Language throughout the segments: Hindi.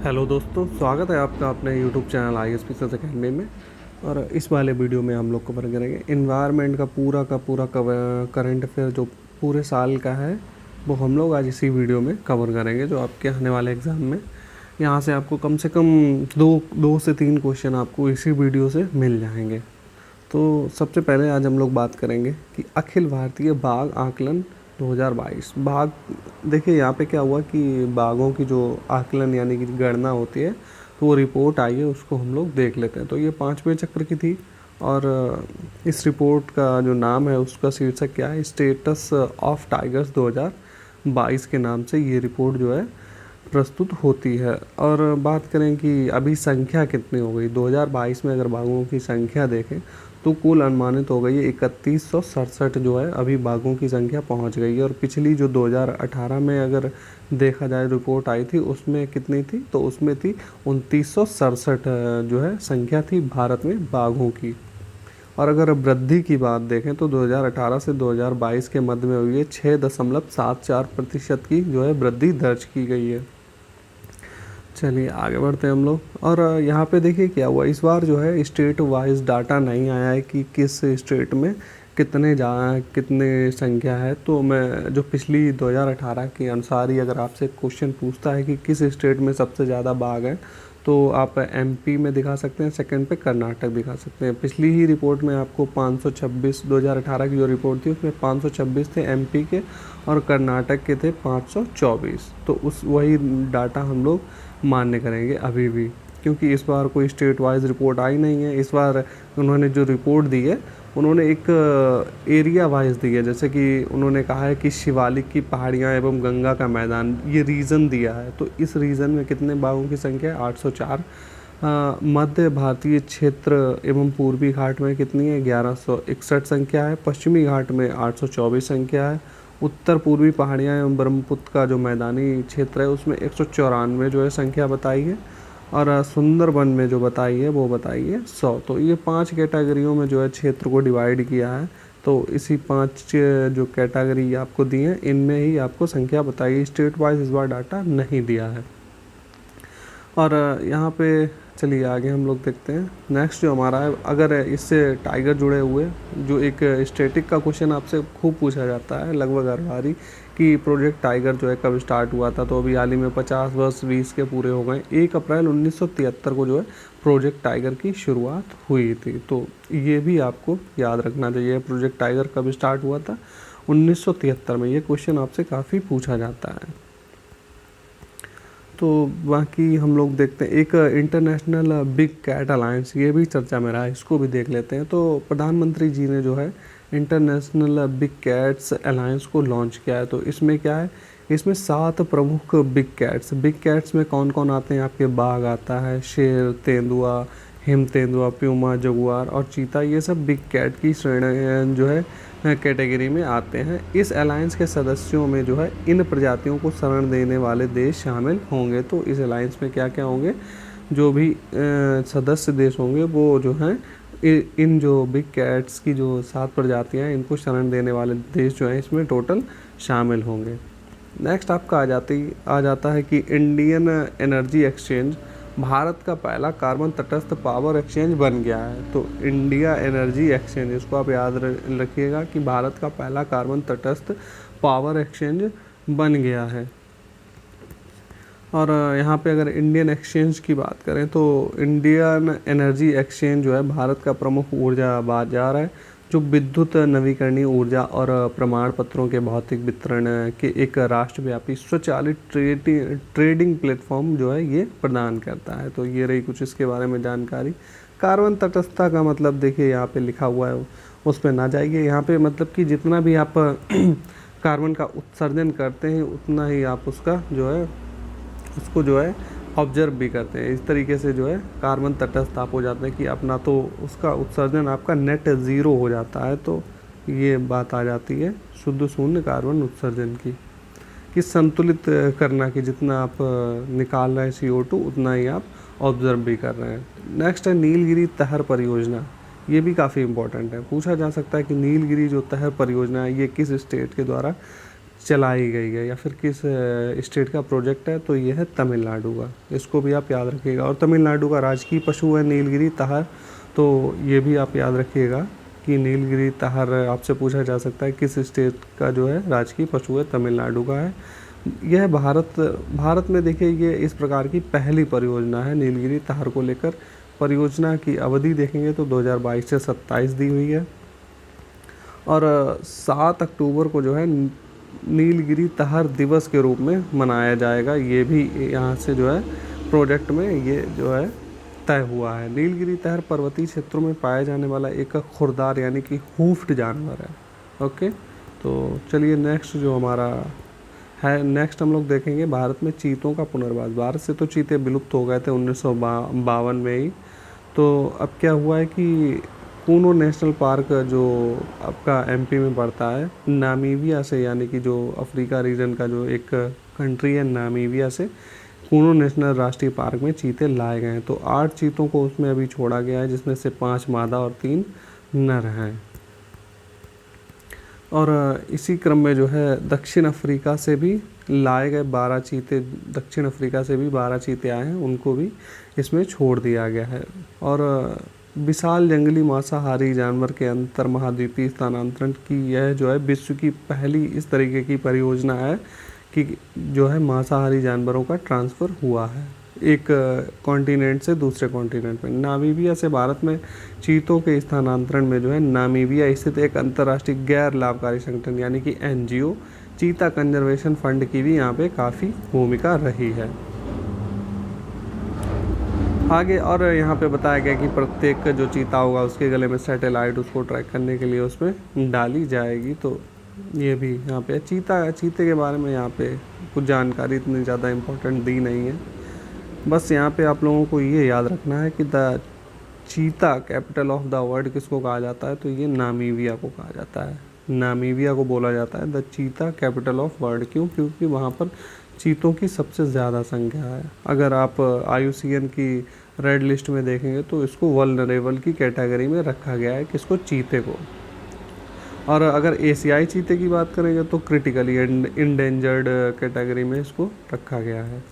हेलो दोस्तों, स्वागत है आपका अपने YouTube channel IAS Fishers Academy में। और इस वाले वीडियो में हम लोग कवर करेंगे इन्वायरमेंट का पूरा करंट अफेयर जो पूरे साल का है, वो हम लोग आज इसी वीडियो में कवर करेंगे, जो आपके आने वाले एग्ज़ाम में यहाँ से आपको कम से कम दो से तीन क्वेश्चन आपको इसी वीडियो से मिल जाएंगे। तो सबसे पहले आज हम लोग बात करेंगे कि अखिल भारतीय बाघ आकलन 2022 बाघ। देखिए यहाँ पे क्या हुआ कि बाघों की जो आकलन यानी कि गणना होती है, तो वो रिपोर्ट आई है, उसको हम लोग देख लेते हैं। तो ये 5वें चक्र की थी और इस रिपोर्ट का जो नाम है उसका शीर्षक क्या है, स्टेटस ऑफ टाइगर्स 2022 के नाम से ये रिपोर्ट जो है प्रस्तुत होती है। और बात करें कि अभी संख्या कितनी हो गई 2022 में, अगर बाघों की संख्या देखें तो कुल अनुमानित हो गई है 3167 जो है अभी बाघों की संख्या पहुंच गई है। और पिछली जो 2018 में अगर देखा जाए रिपोर्ट आई थी, उसमें कितनी थी, तो उसमें थी 2967 जो है संख्या थी भारत में बाघों की। और अगर वृद्धि की बात देखें तो 2018 से 2022 के मध्य में हुई है 6.74% की जो है वृद्धि दर्ज की गई है। चलिए आगे बढ़ते हैं हम लोग। और यहाँ पे देखिए क्या हुआ, इस बार जो है स्टेट वाइज डाटा नहीं आया है कि किस स्टेट में कितने संख्या है। तो मैं जो पिछली 2018 के अनुसार ही अगर आपसे क्वेश्चन पूछता है कि किस स्टेट में सबसे ज़्यादा बाघ हैं, तो आप MP में दिखा सकते हैं, सेकंड पे कर्नाटक दिखा सकते हैं। पिछली ही रिपोर्ट में आपको 526, 2018 की जो रिपोर्ट थी उसमें 526 थे MP के और कर्नाटक के थे 524। तो उस वही डाटा हम लोग मान्य करेंगे अभी भी, क्योंकि इस बार कोई स्टेट वाइज रिपोर्ट आई नहीं है। इस बार उन्होंने जो रिपोर्ट दी है, उन्होंने एक एरिया वाइज दी है, जैसे कि उन्होंने कहा है कि शिवालिक की पहाड़ियाँ एवं गंगा का मैदान, ये रीजन दिया है। तो इस रीजन में कितने बाघों की संख्या है, 804। मध्य भारतीय क्षेत्र एवं पूर्वी घाट में कितनी है, 1161 संख्या है। पश्चिमी घाट में 824 संख्या है। उत्तर पूर्वी पहाड़ियाँ एवं ब्रह्मपुत्र का जो मैदानी क्षेत्र है उसमें 194 जो है संख्या बताई है। और सुंदरबन में जो बताई है वो बताई है 100। तो ये 5 कैटेगरियों में जो है क्षेत्र को डिवाइड किया है। तो इसी 5 जो कैटेगरी आपको दी है, इनमें ही आपको संख्या बताई है। स्टेट वाइज इस बार डाटा नहीं दिया है। और यहाँ पे चलिए आगे हम लोग देखते हैं। नेक्स्ट जो हमारा है, अगर इससे टाइगर जुड़े हुए जो एक स्टैटिक का क्वेश्चन आपसे खूब पूछा जाता है लगभग हर बारी कि प्रोजेक्ट टाइगर जो है कब स्टार्ट हुआ था। तो अभी हाल ही में 50 वर्ष 20 के पूरे हो गए। 1 अप्रैल 1973 को जो है प्रोजेक्ट टाइगर की शुरुआत हुई थी। तो ये भी आपको याद रखना चाहिए, प्रोजेक्ट टाइगर कब स्टार्ट हुआ था, 1973 में। ये क्वेश्चन आपसे काफ़ी पूछा जाता है। तो बाकी हम लोग देखते हैं एक इंटरनेशनल बिग कैट अलायंस, ये भी चर्चा में रहा है, इसको भी देख लेते हैं। तो प्रधानमंत्री जी ने जो है इंटरनेशनल बिग कैट्स अलायंस को लॉन्च किया है। तो इसमें क्या है, इसमें 7 प्रमुख बिग कैट्स में कौन कौन आते हैं, आपके बाघ आता है, शेर, तेंदुआ, हिम तेंदुआ, प्यूमा, जगुआर और चीता। ये सब बिग कैट की श्रेणी जो है कैटेगरी में आते हैं। इस अलायंस के सदस्यों में जो है इन प्रजातियों को शरण देने वाले देश शामिल होंगे। तो इस अलायंस में क्या क्या होंगे, जो भी सदस्य देश होंगे वो जो हैं इन जो बिग कैट्स की जो 7 प्रजातियां हैं, इनको शरण देने वाले देश जो हैं इसमें टोटल शामिल होंगे। नेक्स्ट आपका आ जाता है कि इंडियन एनर्जी एक्सचेंज भारत का पहला कार्बन तटस्थ पावर एक्सचेंज बन गया है। तो इंडिया एनर्जी एक्सचेंज, इसको आप याद रखिएगा कि भारत का पहला कार्बन तटस्थ पावर एक्सचेंज बन गया है। और यहाँ पे अगर इंडियन एक्सचेंज की बात करें तो इंडियन एनर्जी एक्सचेंज जो है भारत का प्रमुख ऊर्जा बाजार है, जो विद्युत नवीकरणीय ऊर्जा और प्रमाण पत्रों के भौतिक वितरण के एक राष्ट्रव्यापी स्वचालित ट्रेडिंग प्लेटफॉर्म जो है ये प्रदान करता है। तो ये रही कुछ इसके बारे में जानकारी। कार्बन तटस्थता का मतलब देखिए यहाँ पे लिखा हुआ है, उस पर ना जाइए। यहाँ पे मतलब कि जितना भी आप कार्बन का उत्सर्जन करते हैं उतना ही आप उसका जो है उसको जो है ऑब्जर्व भी करते हैं। इस तरीके से जो है कार्बन तटस्थ आप हो जाते हैं कि अपना तो उसका उत्सर्जन आपका नेट ज़ीरो हो जाता है। तो ये बात आ जाती है शुद्ध शून्य कार्बन उत्सर्जन की, कि संतुलित करना कि जितना आप निकाल रहे हैं CO2 उतना ही आप ऑब्जर्व भी कर रहे हैं। नेक्स्ट है नीलगिरी तहर परियोजना, ये भी काफ़ी इम्पोर्टेंट है। पूछा जा सकता है कि नीलगिरी जो तहर परियोजना है ये किस स्टेट के द्वारा चलाई गई है या फिर किस स्टेट का प्रोजेक्ट है, तो ये है तमिलनाडु का। इसको भी आप याद रखिएगा। और तमिलनाडु का राजकीय पशु है नीलगिरी ताहर, तो ये भी आप याद रखिएगा कि नीलगिरी ताहर आपसे पूछा जा सकता है किस स्टेट का जो है राजकीय पशु है, तमिलनाडु का है। यह भारत में देखिए ये इस प्रकार की पहली परियोजना है नीलगिरी ताहर को लेकर। परियोजना की अवधि देखेंगे तो 2022 से 27 दी हुई है और 7 अक्टूबर को जो है नीलगिरी ताहर दिवस के रूप में मनाया जाएगा। ये भी यहाँ से जो है प्रोजेक्ट में ये जो है तय हुआ है। नीलगिरी ताहर पर्वतीय क्षेत्रों में पाया जाने वाला एक खुरदार यानी कि हूफ्ड जानवर है। ओके, तो चलिए नेक्स्ट जो हमारा है, नेक्स्ट हम लोग देखेंगे भारत में चीतों का पुनर्वास। भारत से तो चीते विलुप्त हो गए थे 1952 में ही। तो अब क्या हुआ है कि कूनो नेशनल पार्क जो आपका एमपी में पड़ता है, नामीबिया से, यानी कि जो अफ्रीका रीजन का जो एक कंट्री है नामीबिया से, कूनो नेशनल राष्ट्रीय पार्क में चीते लाए गए हैं। तो 8 चीतों को उसमें अभी छोड़ा गया है, जिसमें से 5 मादा और 3 नर हैं। और इसी क्रम में जो है दक्षिण अफ्रीका से भी लाए गए 12 चीते, दक्षिण अफ्रीका से भी 12 चीते आए हैं, उनको भी इसमें छोड़ दिया गया है। और विशाल जंगली मांसाहारी जानवर के अंतर महाद्वीपीय स्थानांतरण की यह जो है विश्व की पहली इस तरीके की परियोजना है कि जो है मांसाहारी जानवरों का ट्रांसफ़र हुआ है एक कॉन्टिनेंट से दूसरे कॉन्टिनेंट में। नामीबिया से भारत में चीतों के स्थानांतरण में जो है नामीबिया स्थित एक अंतर्राष्ट्रीय गैर लाभकारी संगठन यानी कि NGO चीता कंजर्वेशन फंड की भी यहाँ पे काफ़ी भूमिका रही है। आगे और यहाँ पे बताया गया कि प्रत्येक जो चीता होगा उसके गले में सैटेलाइट उसको ट्रैक करने के लिए उसमें डाली जाएगी। तो ये भी यहाँ पे चीते के बारे में यहाँ पे कुछ जानकारी इतनी ज़्यादा इम्पोर्टेंट दी नहीं है। बस यहाँ पे आप लोगों को ये याद रखना है कि द चीता कैपिटल ऑफ द वर्ल्ड किसको कहा जाता है, तो ये नामीबिया को कहा जाता है। नामीबिया को बोला जाता है द चीता कैपिटल ऑफ वर्ल्ड। क्यों? क्योंकि वहाँ पर चीतों की सबसे ज़्यादा संख्या है। अगर आप IUCN की रेड लिस्ट में देखेंगे तो इसको वल्नरेबल की कैटेगरी में रखा गया है, किसको? चीते को। और अगर एशियाई चीते की बात करेंगे तो क्रिटिकली इंडेंजर्ड कैटेगरी में इसको रखा गया है।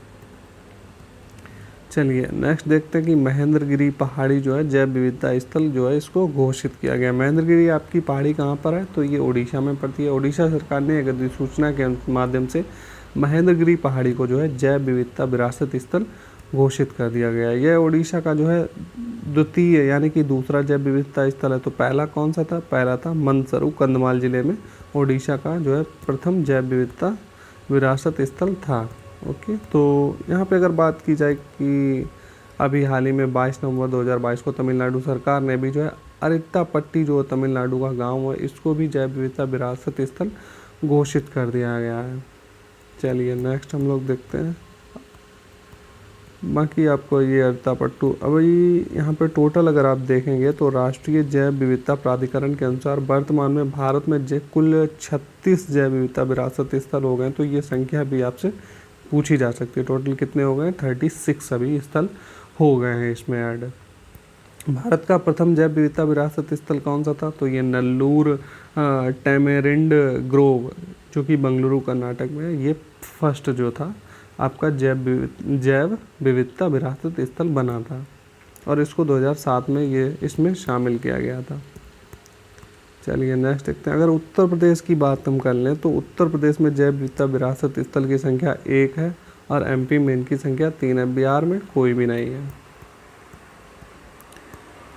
चलिए नेक्स्ट देखते हैं कि महेंद्रगिरी पहाड़ी जो है जैव विविधता स्थल जो है इसको घोषित किया गया। महेंद्रगिरी आपकी पहाड़ी कहाँ पर है, तो ये उड़ीसा में पड़ती है। उड़ीसा सरकार ने एक अधिसूचना के माध्यम से महेंद्रगिरी पहाड़ी को जो है जैव विविधता विरासत स्थल घोषित कर दिया गया है। यह उड़ीसा का जो है द्वितीय यानी कि दूसरा जैव विविधता स्थल है। तो पहला कौन सा था? पहला था मंदसौर कंधमाल जिले में उड़ीसा का जो है प्रथम जैव विविधता विरासत स्थल था। ओके, तो यहाँ पे अगर बात की जाए कि अभी हाल ही में 22 नवंबर 2022 को तमिलनाडु सरकार ने भी जो है अरिट्टापट्टी जो तमिलनाडु का गांव है इसको भी जैव विविधता विरासत स्थल घोषित कर दिया गया है। चलिए नेक्स्ट हम लोग देखते हैं। बाकी आपको ये अरिट्टापट्टू अभी यहाँ पे टोटल अगर आप देखेंगे तो राष्ट्रीय जैव विविधता प्राधिकरण के अनुसार वर्तमान में भारत में कुल 36 जैव विविधता विरासत स्थल हो गए। तो ये संख्या भी आपसे पूछी जा सकती है। टोटल कितने हो गए? 36 अभी स्थल हो गए हैं इसमें ऐड। भारत का प्रथम जैव विविधता विरासत स्थल कौन सा था? तो ये नल्लूर टैमेरिंड ग्रोव जो कि बेंगलुरु कर्नाटक में है, ये फर्स्ट जो था आपका जैव विविधता विरासत स्थल बना था और इसको 2007 में ये इसमें शामिल किया गया था। चलिए नेक्स्ट देखते हैं। अगर उत्तर प्रदेश की बात हम कर लें तो उत्तर प्रदेश में जैव विविधता विरासत स्थल की संख्या 1 है और MP में इनकी संख्या 3 है। बिहार में कोई भी नहीं है।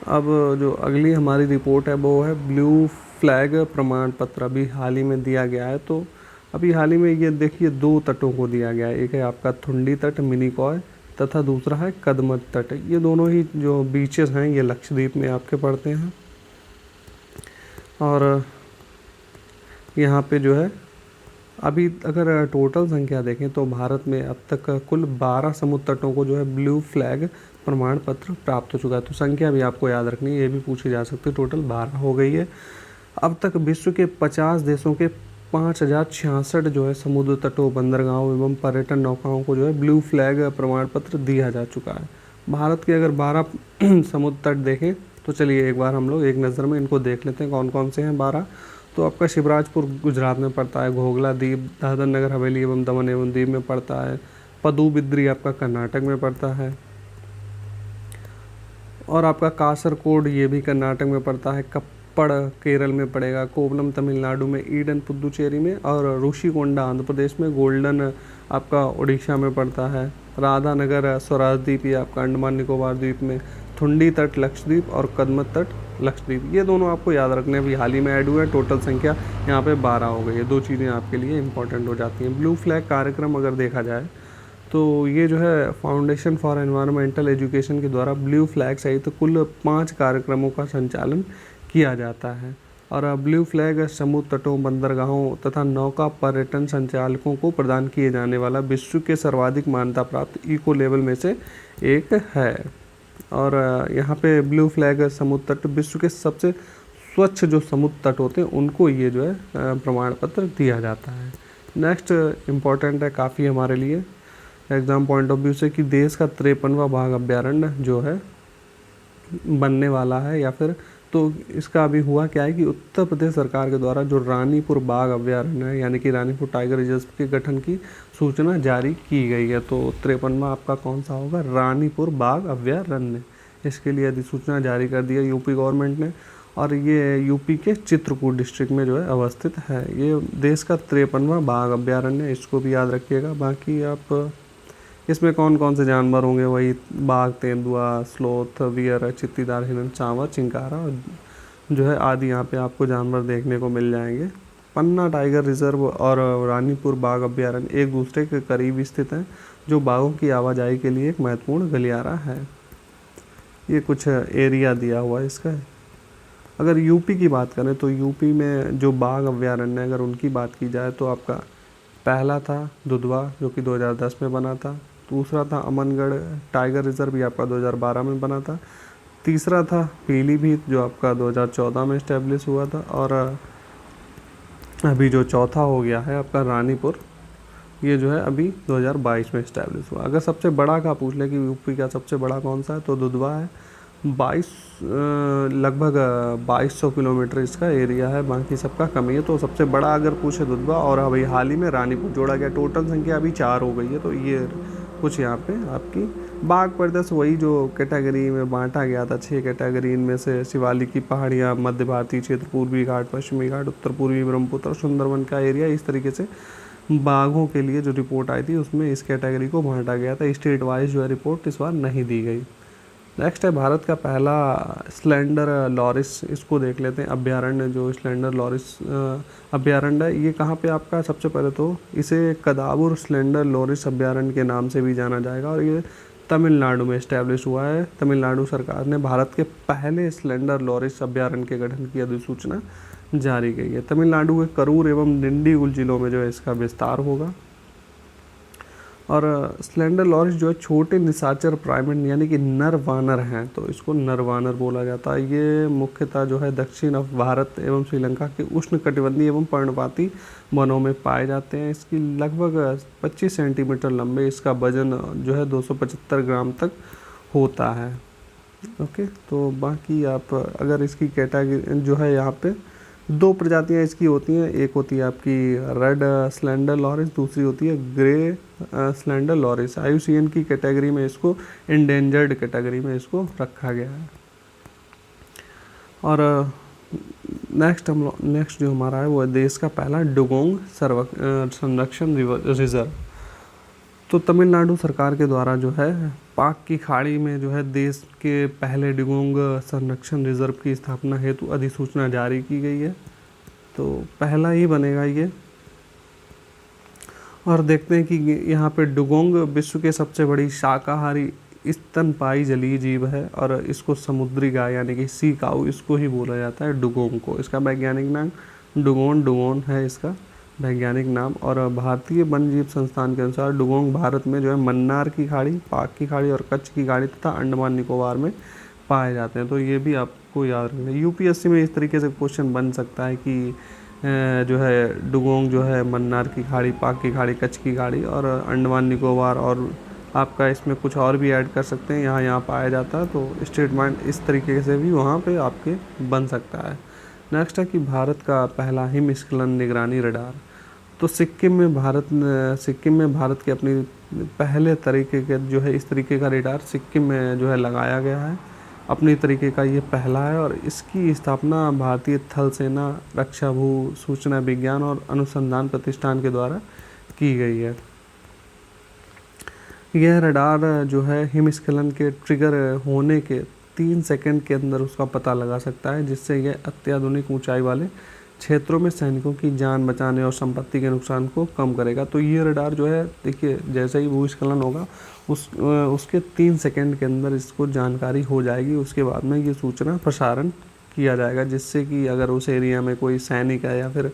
अब जो अगली हमारी रिपोर्ट है वो है ब्लू फ्लैग प्रमाण पत्र अभी हाल ही में दिया गया है। तो अभी हाल ही में ये देखिए 2 तटों को दिया गया है। एक है आपका थुंडी तट मिनीकॉय तथा दूसरा है कदमत तट। ये दोनों ही जो बीचेस हैं ये लक्षद्वीप में आपके पड़ते हैं। और यहाँ पे जो है अभी अगर टोटल संख्या देखें तो भारत में अब तक कुल 12 समुद्र तटों को जो है ब्लू फ्लैग प्रमाण पत्र प्राप्त हो चुका है। तो संख्या भी आपको याद रखनी है, ये भी पूछी जा सकती है। टोटल 12 हो गई है। अब तक विश्व के 50 देशों के 5066 जो है समुद्र तटों, बंदरगाहों एवं पर्यटन नौकाओं को जो है ब्लू फ्लैग प्रमाण पत्र दिया जा चुका है। भारत के अगर 12 समुद्र तट देखें तो चलिए एक बार हम लोग एक नज़र में इनको देख लेते हैं कौन कौन से हैं 12। तो आपका शिवराजपुर गुजरात में पड़ता है, घोघला द्वीप दादर नगर हवेली एवं दमन एवं दीव में पड़ता है, पदुबिद्री आपका कर्नाटक में पड़ता है, और आपका कासरकोड ये भी कर्नाटक में पड़ता है, कप्पड़ केरल में पड़ेगा, कोवलम तमिलनाडु में, ईडन पुदुचेरी में, और ऋषिकोंडा आंध्र प्रदेश में, गोल्डन आपका उड़ीसा में पड़ता है, राधानगर स्वराज द्वीप ये आपका अंडमान निकोबार द्वीप में, थुंडी तट लक्षद्वीप और कदमत तट लक्षद्वीप। ये दोनों आपको याद रखने अभी हाल ही में ऐड हुए हैं। टोटल संख्या यहाँ पे 12 हो गई है। 2 चीज़ें आपके लिए इंपॉर्टेंट हो जाती हैं। ब्लू फ्लैग कार्यक्रम अगर देखा जाए तो ये जो है फाउंडेशन फॉर एनवायरमेंटल एजुकेशन के द्वारा ब्लू फ्लैग सहित तो कुल 5 कार्यक्रमों का संचालन किया जाता है। और ब्लू फ्लैग समुद्र तटों, बंदरगाहों तथा नौका पर्यटन संचालकों को प्रदान किए जाने वाला विश्व के सर्वाधिक मान्यता प्राप्त इको लेवल में से एक है। और यहाँ पे ब्लू फ्लैग समुद्र तट विश्व के सबसे स्वच्छ जो समुद्र तट होते हैं उनको ये जो है प्रमाण पत्र दिया जाता है। नेक्स्ट इम्पॉर्टेंट है काफ़ी हमारे लिए एग्ज़ाम पॉइंट ऑफ व्यू से कि देश का 53वां बाघ अभ्यारण्य जो है बनने वाला है, या फिर तो इसका अभी हुआ क्या है कि उत्तर प्रदेश सरकार के द्वारा जो रानीपुर बाघ अभ्यारण्य है यानी कि रानीपुर टाइगर रिजर्व के गठन की सूचना जारी की गई है। तो 53वां आपका कौन सा होगा? रानीपुर बाघ अभ्यारण्य। इसके लिए अधिसूचना जारी कर दिया यूपी गवर्नमेंट ने, और ये यूपी के चित्रकूट डिस्ट्रिक्ट में जो है अवस्थित है। ये देश का 53वां बाघ अभ्यारण्य, इसको भी याद रखिएगा। बाकी आप इसमें कौन कौन से जानवर होंगे? वही बाघ, तेंदुआ, स्लोथ, वियर, चित्तीदार हिरन, चांवर, चिंकारा जो है आदि यहाँ पे आपको जानवर देखने को मिल जाएंगे। पन्ना टाइगर रिजर्व और रानीपुर बाघ अभ्यारण्य एक दूसरे के करीब स्थित हैं, जो बाघों की आवाजाही के लिए एक महत्वपूर्ण गलियारा है। ये कुछ एरिया दिया हुआ है इसका। अगर यूपी की बात करें तो यूपी में जो बाघ अभ्यारण्य अगर उनकी बात की जाए तो आपका पहला था दुधवा जो कि 2010 में बना था। दूसरा था अमनगढ़ टाइगर रिजर्व, ये आपका 2012 में बना था। तीसरा था पीलीभीत जो आपका 2014 में इस्टेब्लिश हुआ था। और अभी जो चौथा हो गया है आपका रानीपुर, ये जो है अभी 2022 में इस्टेब्लिश हुआ। अगर सबसे बड़ा का पूछ ले कि यूपी का सबसे बड़ा कौन सा है तो दुधवा है। 22 लगभग 2200 किलोमीटर इसका एरिया है, बाकी सबका कम ही है। तो सबसे बड़ा अगर पूछे दुधवा, और अभी हाल ही में रानीपुर जोड़ा गया। टोटल संख्या अभी 4 हो गई है। तो ये कुछ यहाँ पे आपकी बाघ प्रदेश वही जो कैटेगरी में बांटा गया था 6 कैटेगरी, इनमें से शिवालिक की पहाड़ियाँ, मध्य भारतीय क्षेत्र, पूर्वी घाट, पश्चिमी घाट, उत्तर पूर्वी ब्रह्मपुत्र, सुंदरवन का एरिया, इस तरीके से बाघों के लिए जो रिपोर्ट आई थी उसमें इस कैटेगरी को बांटा गया था। स्टेट वाइज जो है रिपोर्ट इस बार नहीं दी गई। नेक्स्ट है भारत का पहला स्लेंडर लॉरिस, इसको देख लेते हैं। अभ्यारण्य जो स्लेंडर लॉरिस अभ्यारण्य है, ये कहाँ पे आपका? सबसे पहले तो इसे कदाबुर स्लेंडर लॉरिस अभ्यारण्य के नाम से भी जाना जाएगा, और ये तमिलनाडु में इस्टेब्लिश हुआ है। तमिलनाडु सरकार ने भारत के पहले स्लेंडर लॉरिस अभ्यारण्य के गठन की अधिसूचना जारी की है। तमिलनाडु के करूर एवं डिंडीगुल जिलों में जो है इसका विस्तार होगा। और स्लेंडर लॉरिस जो है छोटे निशाचर प्राइमेट यानी कि नर वानर हैं, तो इसको नर वानर बोला जाता है। ये मुख्यतः जो है दक्षिण भारत एवं श्रीलंका के उष्णकटिबंधीय एवं पर्णपाती वनों में पाए जाते हैं। इसकी लगभग 25 सेंटीमीटर लंबे, इसका वजन जो है 275 ग्राम तक होता है। ओके, तो बाकी आप अगर इसकी कैटेगरी जो है यहाँ पे 2 प्रजातियाँ इसकी होती हैं। एक होती है आपकी रेड स्लेंडर लॉरिस, दूसरी होती है ग्रे स्लेंडर लॉरिस। IUCN की कैटेगरी में इसको इंडेंजर्ड कैटेगरी में इसको रखा गया है। और नेक्स्ट जो हमारा है वो है देश का पहला डुगोंग संरक्षण रिजर्व। तो तमिलनाडु सरकार के द्वारा जो है पाक की खाड़ी में जो है देश के पहले डुगोंग संरक्षण रिजर्व की स्थापना हेतु अधिसूचना जारी की गई है। तो पहला ही बनेगा ये। और देखते हैं कि यहाँ पे डुगोंग विश्व के सबसे बड़ी शाकाहारी स्तनपायी जलीय जीव है, और इसको समुद्री गाय यानी कि सी काऊ इसको ही बोला जाता है डुगोंग को। इसका वैज्ञानिक नाम डुगोन है इसका वैज्ञानिक नाम। और भारतीय वन जीव संस्थान के अनुसार डुगोंग भारत में जो है मन्नार की खाड़ी, पाक की खाड़ी और कच्छ की खाड़ी तथा अंडमान निकोबार में पाए जाते हैं। तो ये भी आपको याद रखना। यूपीएससी में इस तरीके से क्वेश्चन बन सकता है कि जो है डुगोंग जो है मन्नार की खाड़ी, पाक की खाड़ी, कच्छ की खाड़ी और अंडमान निकोबार, और आपका इसमें कुछ और भी ऐड कर सकते हैं, यहाँ पाया जाता है। तो स्टेटमेंट इस तरीके से भी वहाँ पे आपके बन सकता है। नेक्स्ट है कि भारत का पहला हिमस्खलन निगरानी रडार। तो सिक्किम में भारत के अपनी पहले तरीके के जो है इस तरीके का रडार सिक्किम में जो है लगाया गया है। अपनी तरीके का ये पहला है और इसकी स्थापना भारतीय थल सेना रक्षा भू सूचना विज्ञान और अनुसंधान प्रतिष्ठान के द्वारा की गई है। यह रडार जो है हिमस्खलन के ट्रिगर होने के 3 सेकंड के अंदर उसका पता लगा सकता है, जिससे यह अत्याधुनिक ऊंचाई वाले क्षेत्रों में सैनिकों की जान बचाने और संपत्ति के नुकसान को कम करेगा। तो ये रडार जो है देखिए, जैसे ही भूस्खलन होगा उसके 3 सेकंड के अंदर इसको जानकारी हो जाएगी। उसके बाद में ये सूचना प्रसारण किया जाएगा, जिससे कि अगर उस एरिया में कोई सैनिक है या फिर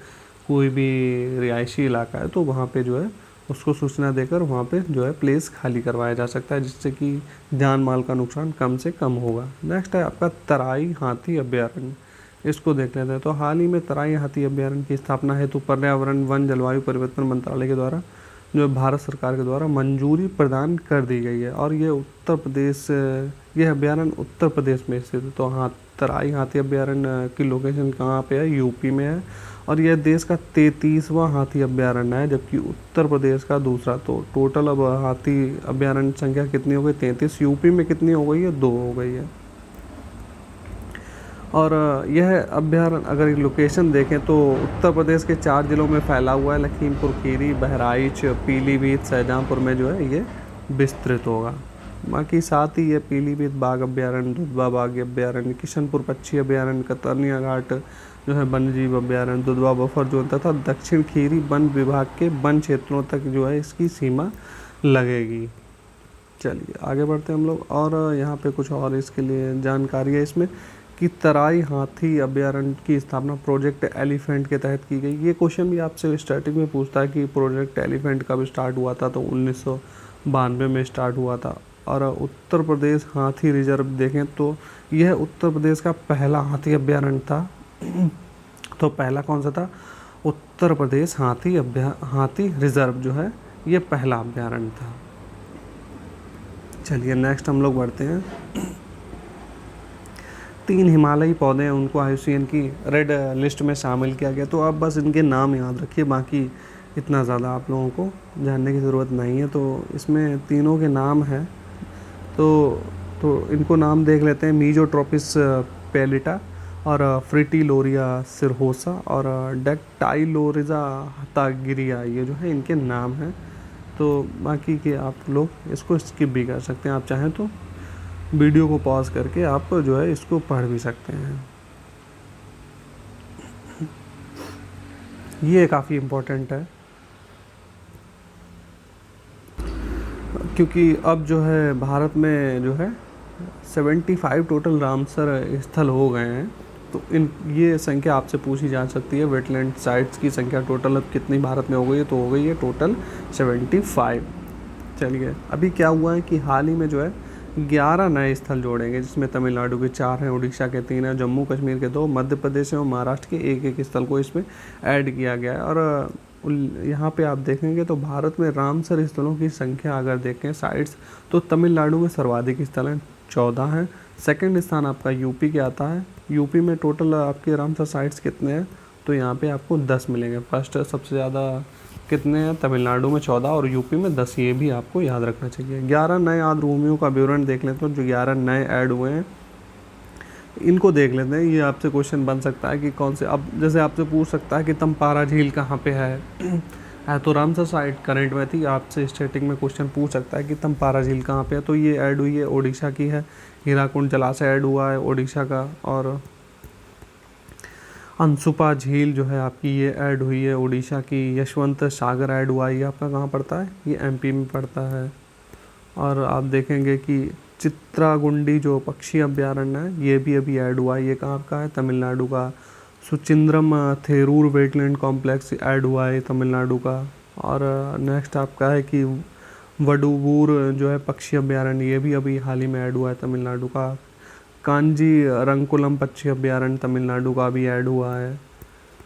कोई भी रिहायशी इलाका है तो वहाँ पे जो है उसको सूचना देकर वहाँ पे जो है प्लेस खाली करवाया जा सकता है, जिससे कि जान माल का नुकसान कम से कम होगा। नेक्स्ट है आपका तराई हाथी अभ्यारण्य। इसको देख लेते हैं। तो हाल ही में तराई हाथी अभ्यारण्य की स्थापना हेतु पर्यावरण वन जलवायु परिवर्तन मंत्रालय के द्वारा जो भारत सरकार के द्वारा मंजूरी प्रदान कर दी गई है और यह अभ्यारण्य उत्तर प्रदेश में स्थित है। तो हाँ, तराई हाथी अभ्यारण्य की लोकेशन कहाँ पे है? यूपी में है और यह देश का 33वां हाथी अभ्यारण्य है, जबकि उत्तर प्रदेश का दूसरा। तो टोटल अब हाथी अभ्यारण्य संख्या कितनी हो गई? 33। यूपी में कितनी हो गई है? 2 हो गई है। और यह अभ्यारण्य अगर लोकेशन देखें तो उत्तर प्रदेश के 4 जिलों में फैला हुआ है। लखीमपुर खीरी, बहराइच, पीलीभीत, शाहजहाँपुर में जो है ये विस्तृत होगा। बाकी साथ ही ये पीलीभीत बाघ अभ्यारण्य, दुधवा बाघ अभ्यारण्य, किशनपुर पक्षी अभ्यारण्य, कतरनिया घाट जो है वन्यजीव अभ्यारण्य, दुधवा बफर जोन तथा दक्षिण खीरी वन विभाग के वन क्षेत्रों तक जो है इसकी सीमा लगेगी। चलिए आगे बढ़ते हैं हम लोग। और यहाँ पे कुछ और इसके लिए जानकारी है इसमें कि तराई हाथी अभ्यारण्य की स्थापना प्रोजेक्ट एलिफेंट के तहत की गई। ये क्वेश्चन भी आपसे स्टार्टिंग में पूछता है कि प्रोजेक्ट एलिफेंट कब स्टार्ट हुआ था? तो 1992 में स्टार्ट हुआ था। और उत्तर प्रदेश हाथी रिजर्व देखें तो यह उत्तर प्रदेश का पहला हाथी अभ्यारण्य था। तो पहला कौन सा था? उत्तर प्रदेश हाथी रिजर्व जो है ये पहला अभ्यारण्य था। चलिए नेक्स्ट हम लोग बढ़ते हैं। 3 हिमालयी पौधे हैं, उनको IUCN की रेड लिस्ट में शामिल किया गया। तो आप बस इनके नाम याद रखिए, बाकी इतना ज़्यादा आप लोगों को जानने की ज़रूरत नहीं है। तो इसमें तीनों के नाम हैं, तो इनको नाम देख लेते हैं। मीजोट्रोपिस पेलिटा और फ्रिटिलोरिया सिरहोसा और डेक्टाइलोरिजा हतागिरिया, ये जो है इनके नाम हैं। तो बाकी के आप लोग इसको स्किप भी कर सकते हैं, आप चाहें तो वीडियो को पॉज करके आप जो है इसको पढ़ भी सकते हैं। ये काफ़ी इम्पोर्टेंट है क्योंकि अब जो है भारत में जो है 75 टोटल रामसर स्थल हो गए हैं। तो ये संख्या आपसे पूछी जा सकती है। वेटलैंड साइट्स की संख्या टोटल अब कितनी भारत में हो गई है? तो हो गई है टोटल 75। चलिए अभी क्या हुआ है कि हाल ही में जो है 11 नए स्थल जोड़ेंगे, जिसमें तमिलनाडु के 4 हैं, उड़ीसा के 3 हैं, जम्मू कश्मीर के 2, मध्य प्रदेश और महाराष्ट्र के एक स्थल को इसमें ऐड किया गया है। और यहाँ पे आप देखेंगे तो भारत में रामसर स्थलों की संख्या अगर देखें साइट्स, तो तमिलनाडु में सर्वाधिक स्थल हैं, 14 हैं। सेकंड स्थान आपका यूपी के आता है। यूपी में टोटल आपके रामसर साइट्स कितने हैं? तो यहाँ पे आपको 10 मिलेंगे। फर्स्ट सबसे ज़्यादा कितने हैं? तमिलनाडु में 14 और यूपी में 10। ये भी आपको याद रखना चाहिए। 11 नए आर्द्रभूमियों का विवरण देख लेते हैं। जो 11 नए ऐड हुए हैं इनको देख लेते हैं। ये आपसे क्वेश्चन बन सकता है कि कौन से, अब जैसे आपसे पूछ सकता है कि तमपारा झील कहाँ पे है तो रामसर साइट करंट में थी। आपसे स्टार्टिंग में क्वेश्चन पूछ सकता है कि तमपारा झील कहाँ पे है, तो ये ऐड हुई है, ओडिशा की है। हीराकुंड जलाशय ऐड हुआ है ओडिशा का। और अंसुपा झील जो है आपकी ये ऐड हुई है ओडिशा की। यशवंत सागर ऐड हुआ है, ये आपका कहाँ पड़ता है? ये MP में पड़ता है। और आप देखेंगे कि चित्रागुंडी जो पक्षी अभ्यारण्य है ये भी अभी ऐड हुआ है। ये कहाँ का है? तमिलनाडु का। Suchindram Therur wetland complex add हुआ है तमिलनाडु का। और नेक्स्ट आपका है कि वडुवूर जो है पक्षी अभ्यारण्य, ये भी अभी हाल ही में ऐड हुआ है तमिलनाडु का। कांजी रंगकुलम पक्षी अभ्यारण्य तमिलनाडु का भी ऐड हुआ है।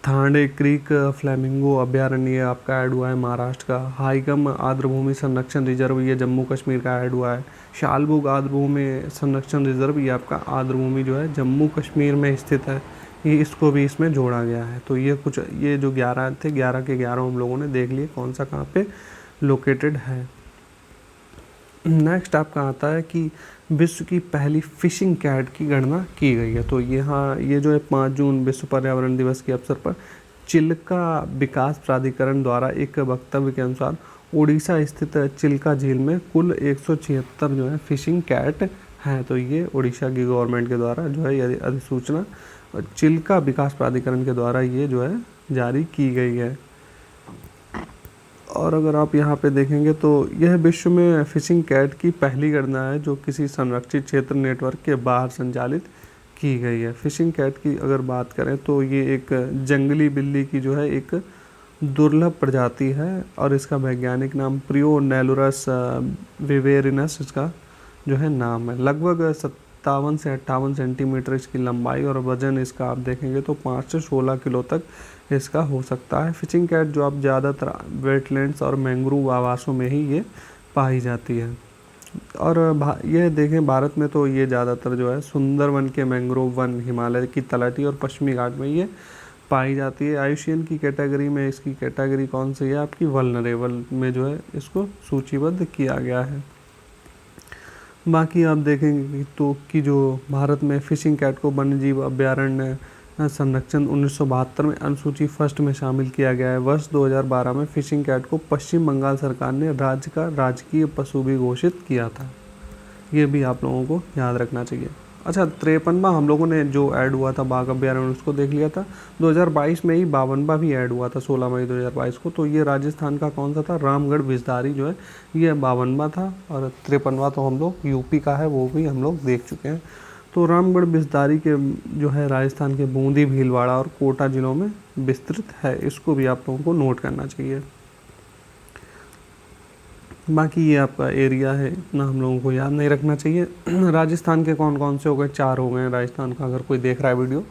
थांडे क्रीक फ्लैमिंगो अभ्यारण्य ये आपका ऐड हुआ है महाराष्ट्र का। हाईगम आर्द्रभूमि संरक्षण रिजर्व ये जम्मू कश्मीर का ऐड हुआ है। शालबुग आर्द्रभूमि संरक्षण रिजर्व ये आपका आर्द्रभूमि जो है जम्मू कश्मीर में स्थित है। ये इसको भी इसमें जोड़ा गया है। तो ये कुछ, ये जो 11 थे, 11 के 11 हम लोगों ने देख लिए कौन सा कहाँ पे लोकेटेड है। नेक्स्ट आपका आता है कि विश्व की पहली फिशिंग कैट की गणना की गई है। तो यहाँ ये जो है 5 जून विश्व पर्यावरण दिवस के अवसर पर चिल्का विकास प्राधिकरण द्वारा एक वक्तव्य के अनुसार उड़ीसा स्थित चिल्का झील में कुल 176 जो है फिशिंग कैट हैं। तो ये उड़ीसा की गवर्नमेंट के द्वारा जो है ये अधिसूचना चिल्का विकास प्राधिकरण के द्वारा ये जो है जारी की गई है। और अगर आप यहाँ पे देखेंगे तो यह विश्व में फिशिंग कैट की पहली गणना है जो किसी संरक्षित क्षेत्र नेटवर्क के बाहर संचालित की गई है। फिशिंग कैट की अगर बात करें तो ये एक जंगली बिल्ली की जो है एक दुर्लभ प्रजाति है और इसका वैज्ञानिक नाम प्रियोनेलुरस विवेरिनस इसका जो है नाम है। लगभग 57 से 58 सेंटीमीटर इसकी लंबाई और वजन इसका आप देखेंगे तो 5 से 16 किलो तक इसका हो सकता है। फिशिंग कैट जो आप ज़्यादातर वेटलैंड्स और मैंग्रोव आवासों में ही ये पाई जाती है। और ये देखें भारत में तो ये ज़्यादातर जो है सुंदरवन के मैंग्रोव वन, हिमालय की तलहटी और पश्चिमी घाट में ये पाई जाती है। आयुष्मान की कैटेगरी में इसकी कैटेगरी कौन सी है आपकी वल्नरेबल में जो है इसको सूचीबद्ध किया गया है। बाकी आप देखेंगे तो कि जो भारत में फिशिंग कैट को वन्यजीव अभ्यारण्य संरक्षण 1972 में अनुसूची फर्स्ट में शामिल किया गया है। वर्ष 2012 में फिशिंग कैट को पश्चिम बंगाल सरकार ने राज्य का राजकीय पशु भी घोषित किया था। ये भी आप लोगों को याद रखना चाहिए। अच्छा, 53वां हम लोगों ने जो ऐड हुआ था बाघ अभ्यारण्य उसको देख लिया था। 2022 में ही 52वां भी ऐड हुआ था 16 मई 2022 को। तो ये राजस्थान का कौन सा था, रामगढ़ बिजदारी जो है ये 52वां था। और 53वां तो हम लोग यूपी का है, वो भी हम लोग देख चुके हैं। तो रामगढ़ बिजदारी के जो है राजस्थान के बूंदी, भीलवाड़ा और कोटा जिलों में विस्तृत है। इसको भी आप लोगों को नोट करना चाहिए। बाकी ये आपका एरिया है, इतना हम लोगों को याद नहीं रखना चाहिए। राजस्थान के कौन कौन से हो गए, 4 हो गए राजस्थान का, अगर कोई देख रहा है वीडियो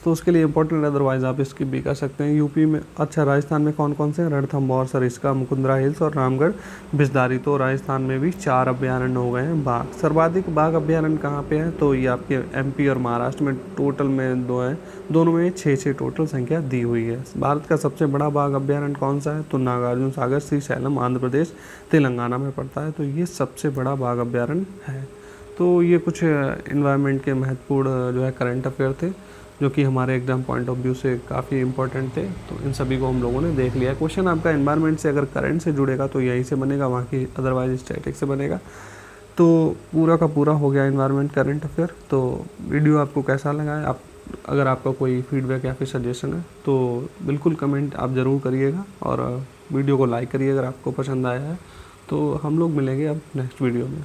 तो उसके लिए इंपॉर्टेंट, अदरवाइज आप स्किप भी कर सकते हैं। यूपी में, अच्छा राजस्थान में कौन कौन से हैं, रणथंभौर, सरिस्का, मुकुंदरा हिल्स और रामगढ़ बिजदारी। तो राजस्थान में भी 4 अभ्यारण्य हो गए हैं बाघ। सर्वाधिक बाघ अभ्यारण्य कहाँ पे है, तो ये आपके एमपी और महाराष्ट्र में टोटल में 2 हैं, दोनों में 6 टोटल संख्या दी हुई है। भारत का सबसे बड़ा बाघ अभ्यारण्य कौन सा है, तो नागार्जुन सागर, श्रीशैलम, आंध्र प्रदेश, तेलंगाना में पड़ता है। तो ये सबसे बड़ा बाघ अभ्यारण्य है। तो ये कुछ इन्वायरमेंट के महत्वपूर्ण जो है करंट अफेयर थे जो कि हमारे एग्जाम पॉइंट ऑफ व्यू से काफ़ी इंपॉर्टेंट थे। तो इन सभी को हम लोगों ने देख लिया। क्वेश्चन आपका एनवायरनमेंट से अगर करंट से जुड़ेगा तो यहीं से बनेगा, वहाँ की अदरवाइज स्टैटिक से बनेगा। तो पूरा का पूरा हो गया एनवायरनमेंट करंट अफेयर। तो वीडियो आपको कैसा लगा है, आप अगर आपका कोई फीडबैक या फिर सजेशन है तो बिल्कुल कमेंट आप ज़रूर करिएगा और वीडियो को लाइक करिए अगर आपको पसंद आया है। तो हम लोग मिलेंगे अब नेक्स्ट वीडियो में।